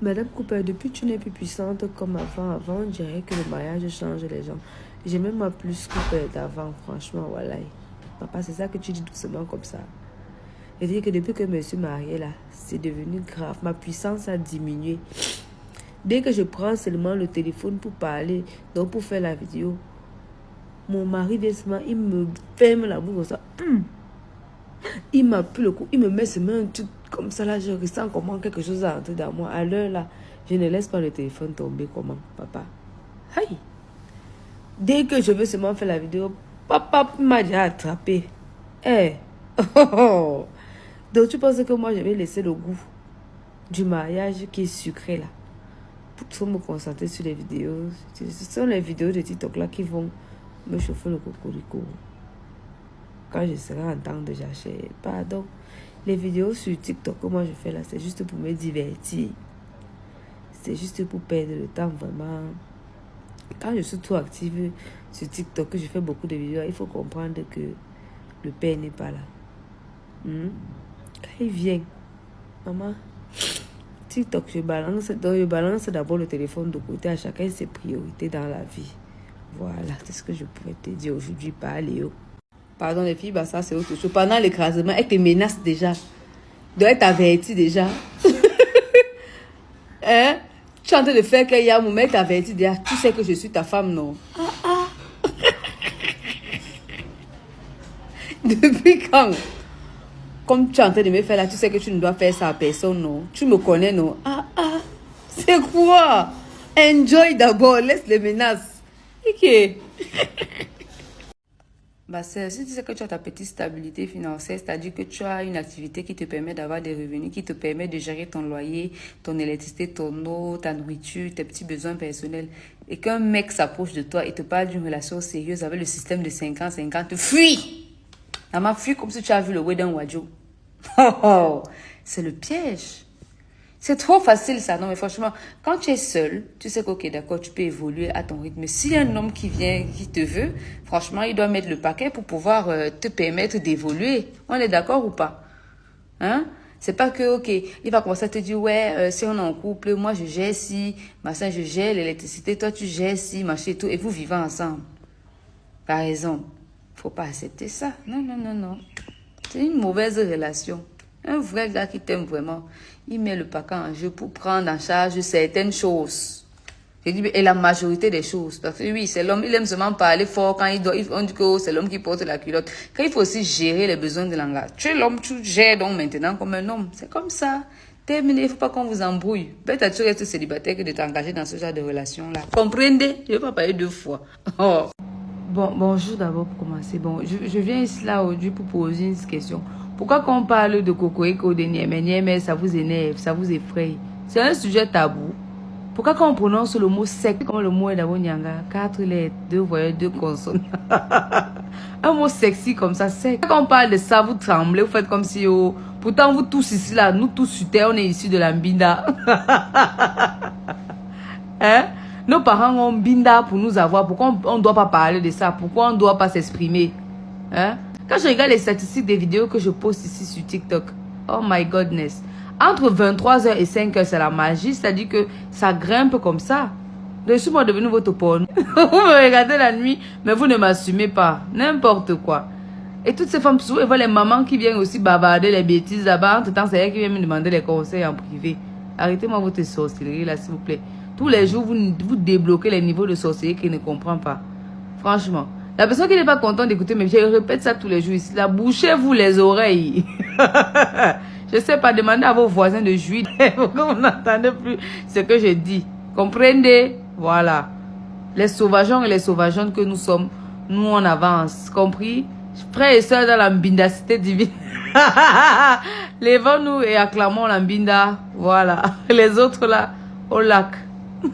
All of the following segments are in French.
Madame Cooper, depuis tu n'es plus puissante comme avant. Avant, on dirait que le mariage change les gens. J'ai même plus Cooper d'avant, franchement, voilà. Papa, c'est ça que tu dis doucement comme ça. Je dis que depuis que je me suis mariée, là, c'est devenu grave. Ma puissance a diminué. Dès que je prends seulement le téléphone pour parler, donc pour faire la vidéo, mon mari, seulement, il me ferme la bouche comme ça. Il m'a pris le coup, il me met ses mains tout comme ça là, je ressens comment quelque chose a entré dans moi. À l'heure là, je ne laisse pas le téléphone tomber. Comment, papa? Aïe! Dès que je veux seulement faire la vidéo, papa m'a déjà attrapé. Eh! Oh. Donc tu penses que moi je vais laisser le goût du mariage qui est sucré là pour me concentrer sur les vidéos? Ce sont les vidéos de TikTok là qui vont me chauffer le cocorico. Quand je serai en temps de jachère. Pardon. Les vidéos sur TikTok que moi je fais là, c'est juste pour me divertir. C'est juste pour perdre le temps vraiment. Quand je suis trop active sur TikTok, que je fais beaucoup de vidéos, il faut comprendre que le père n'est pas là. Quand il vient, maman, TikTok, je balance d'abord le téléphone de côté. À chacun ses priorités dans la vie. Voilà, c'est ce que je pourrais te dire aujourd'hui par Léo. Pardon les filles, bah ça c'est autre chose. Pendant l'écrasement, elle te menace déjà. Donc elle t'avertit déjà. Hein? Tu es en train de faire qu'il y a un moment, elle t'avertit déjà. Tu sais que je suis ta femme, non? Depuis quand? Comme tu es en train de me faire là, tu sais que tu ne dois faire ça à personne, non? Tu me connais, non? C'est quoi? Enjoy d'abord, laisse les menaces. Ok. Bah, si tu sais que tu as ta petite stabilité financière, c'est-à-dire que tu as une activité qui te permet d'avoir des revenus, qui te permet de gérer ton loyer, ton électricité, ton eau, ta nourriture, tes petits besoins personnels, et qu'un mec s'approche de toi et te parle d'une relation sérieuse avec le système de 50-50, fuis! Maman, fuis comme si tu as vu le Wedding Wadjo. C'est le piège. C'est trop facile ça, non mais franchement, quand tu es seul, tu sais que ok d'accord, tu peux évoluer à ton rythme. Mais s'il y a un homme qui vient, qui te veut, franchement, il doit mettre le paquet pour pouvoir te permettre d'évoluer. On est d'accord ou pas? Hein? C'est pas que, ok, il va commencer à te dire, ouais, si on est en couple, moi je gère si, machin, je gère l'électricité, toi tu gères si, machin et tout, et vous vivez ensemble. Par exemple, faut pas accepter ça. Non, non, non, non. C'est une mauvaise relation. Un vrai gars qui t'aime vraiment, il met le paquet en jeu pour prendre en charge certaines choses. Je dis, et la majorité des choses. Parce que oui, c'est l'homme, il aime seulement parler fort quand on dit que c'est l'homme qui porte la culotte. Quand il faut aussi gérer les besoins de langage. Tu es l'homme, tu gères donc maintenant comme un homme. C'est comme ça. Terminé, il ne faut pas qu'on vous embrouille. Peut-être que tu restes célibataire que de t'engager dans ce genre de relation-là. Comprenez? Je ne vais pas parler deux fois. Oh. Bon, bonjour d'abord pour commencer. Bon, je viens ici là aujourd'hui pour poser une question. Pourquoi quand on parle de Cocoïco, de Niémé, ça vous énerve, ça vous effraie? C'est un sujet tabou. Pourquoi quand on prononce le mot sec, comme le mot est d'abord Nyanga, 4 lettres, 2 voyelles, 2 consonnes. Un mot sexy comme ça, sec. Quand on parle de ça, vous tremblez, vous faites comme si, oh, pourtant vous tous ici là, nous tous sur terre, on est issus de la Mbinda. Hein? Nos parents ont Mbinda pour nous avoir. Pourquoi on ne doit pas parler de ça? Pourquoi on ne doit pas s'exprimer? Hein? Quand je regarde les statistiques des vidéos que je poste ici sur TikTok, oh my goodness. Entre 23h et 5h, c'est la magie. C'est-à-dire que ça grimpe comme ça. Je suis moi devenu votre porno. Vous me regardez la nuit, mais vous ne m'assumez pas. N'importe quoi. Et toutes ces femmes, souvent, elles voient les mamans qui viennent aussi bavarder les bêtises là-bas. Entre-temps, c'est elles qui viennent me demander les conseils en privé. Arrêtez-moi votre sorcellerie là, s'il vous plaît. Tous les jours, vous débloquez les niveaux de sorcellerie qu'ils ne comprennent pas. Franchement. La personne qui n'est pas contente d'écouter mes vidéos, je répète ça tous les jours ici. Là, bouchez-vous les oreilles. Je sais pas, demandez à vos voisins de jouir. Pourquoi vous n'entendez plus ce que je dis? Comprenez? Voilà. Les sauvageons et les sauvageonnes que nous sommes, nous on avance. Compris? Frères et sœurs dans la mbindacité divine. Lèvons-nous et acclamons la mbinda. Voilà. Les autres là, au lac. On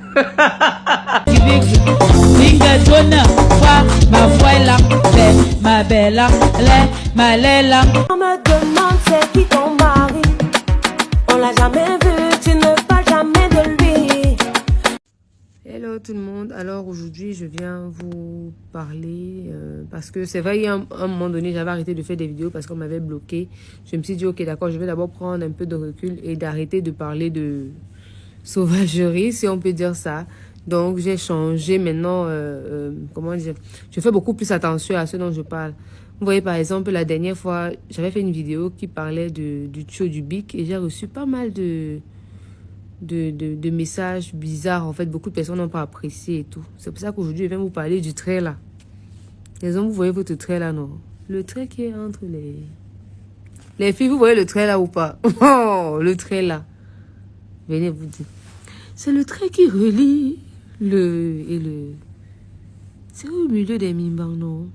me demande c'est qui ton mari. On l'a jamais vu, tu ne parles jamais de lui. Hello tout le monde, alors aujourd'hui je viens vous parler parce que c'est vrai, il y a un moment donné j'avais arrêté de faire des vidéos parce qu'on m'avait bloqué. Je me suis dit ok d'accord, je vais d'abord prendre un peu de recul et d'arrêter de parler de sauvagerie, si on peut dire ça. Donc, j'ai changé maintenant, comment dire, je fais beaucoup plus attention à ce dont je parle. Vous voyez, par exemple, la dernière fois, j'avais fait une vidéo qui parlait du tuyau du bic et j'ai reçu pas mal de messages bizarres. En fait, beaucoup de personnes n'ont pas apprécié et tout. C'est pour ça qu'aujourd'hui, je viens vous parler du trait là. Les hommes, vous voyez votre trait là, non? Le trait qui est entre les... Les filles, vous voyez le trait là ou pas? Oh, le trait là. Venez vous dire. C'est le trait qui relie le et le... C'est au milieu des mimbang, non?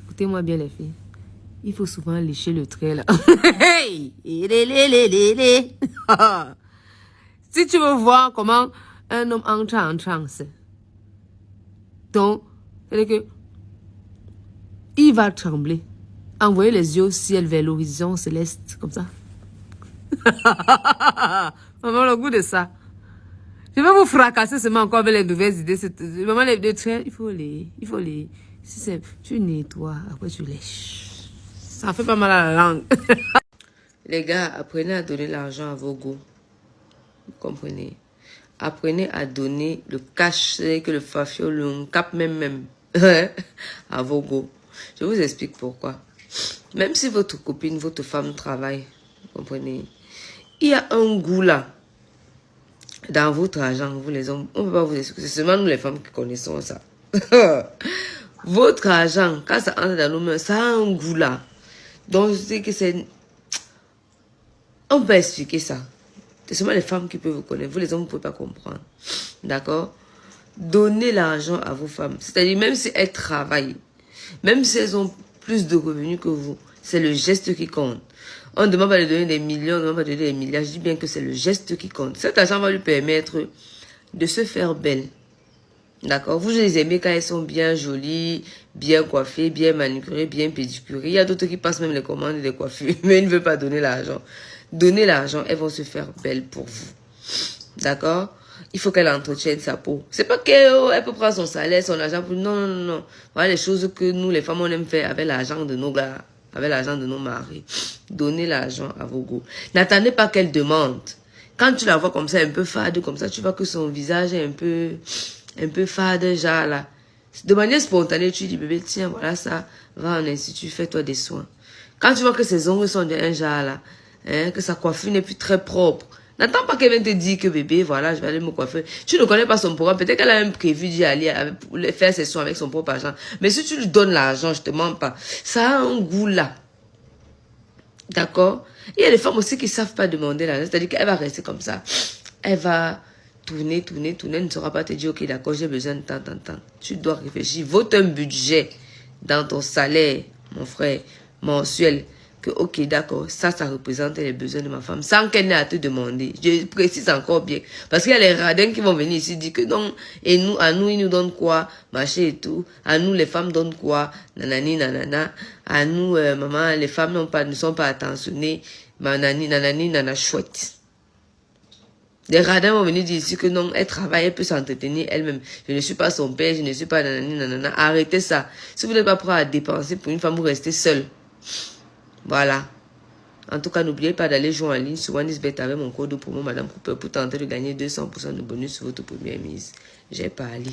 Écoutez-moi bien les filles. Il faut souvent lécher le trait là. Hey! Si tu veux voir comment un homme entre en transe, donc, c'est que il va trembler. Envoyer les yeux au ciel vers l'horizon céleste, comme ça. Maman, le goût de ça. Je vais vous fracasser seulement encore avec les nouvelles idées. Maman, les traits, il faut les... Si c'est... Tu nettoies, après tu lèches. Ça fait pas mal à la langue. Les gars, apprenez à donner l'argent à vos go. Vous comprenez? Apprenez à donner le cachet que le fafio, le cap même à vos go. Je vous explique pourquoi. Même si votre copine, votre femme travaille, vous comprenez? Il y a un goût là. Dans votre argent, vous les hommes, on ne peut pas vous expliquer. C'est seulement nous les femmes qui connaissons ça. Votre argent, quand ça entre dans nos mains, ça a un goût là. Donc je sais que c'est... On peut expliquer ça. C'est seulement les femmes qui peuvent vous connaître. Vous les hommes, vous ne pouvez pas comprendre. D'accord? Donnez l'argent à vos femmes. C'est-à-dire, même si elles travaillent, même si elles ont plus de revenus que vous, c'est le geste qui compte. On ne demande pas de donner des millions, on ne demande pas de donner des milliards. Je dis bien que c'est le geste qui compte. Cet argent va lui permettre de se faire belle. D'accord? Vous les aimez quand elles sont bien jolies, bien coiffées, bien manucurées, bien pédicurées. Il y a d'autres qui passent même les commandes des coiffures, mais ils ne veulent pas donner l'argent. Donnez l'argent, elles vont se faire belles pour vous. D'accord? Il faut qu'elle entretienne sa peau. C'est pas qu'elle peut prendre son salaire, son argent pour... Non, non, non, non. Voilà les choses que nous, les femmes, on aime faire avec l'argent de nos gars, avec l'argent de nos maris. Donnez l'argent à vos go. N'attendez pas qu'elle demande. Quand tu la vois comme ça, un peu fade, comme ça, tu vois que son visage est un peu fade, genre là. De manière spontanée, tu dis, bébé, tiens, voilà ça, va en institut, fais-toi des soins. Quand tu vois que ses ongles sont d'un genre là, hein, que sa coiffure n'est plus très propre, n'attends pas qu'elle vienne te dire que bébé, voilà, je vais aller me coiffer. Tu ne connais pas son programme. Peut-être qu'elle a même prévu d'y aller faire ses soins avec son propre argent. Mais si tu lui donnes l'argent, je te mens pas. Ça a un goût là. D'accord? Il y a des femmes aussi qui ne savent pas demander l'argent. C'est-à-dire qu'elle va rester comme ça. Elle va tourner. Elle ne saura pas te dire, ok, d'accord, j'ai besoin de tant. Tu dois réfléchir. Vote un budget dans ton salaire, mon frère, mensuel. Que, ok, d'accord, ça représente les besoins de ma femme, sans qu'elle n'ait à te demander. Je précise encore bien. Parce qu'il y a les radins qui vont venir ici dire que non, et nous, à nous, ils nous donnent quoi, machin et tout. À nous, les femmes donnent quoi, nanani, nanana. À nous, maman, les femmes ne sont pas attentionnées, nanani, nana, chouette. Les radins vont venir dire ici que non, elle travaille, elle peut s'entretenir elle-même. Je ne suis pas son père, je ne suis pas nanani, nanana. Arrêtez ça. Si vous n'êtes pas prêt à dépenser pour une femme, vous restez seul. Voilà. En tout cas, n'oubliez pas d'aller jouer en ligne sur OneIsBet avec mon code promo Madame Cooper pour tenter de gagner 200% de bonus sur votre première mise. J'ai parlé.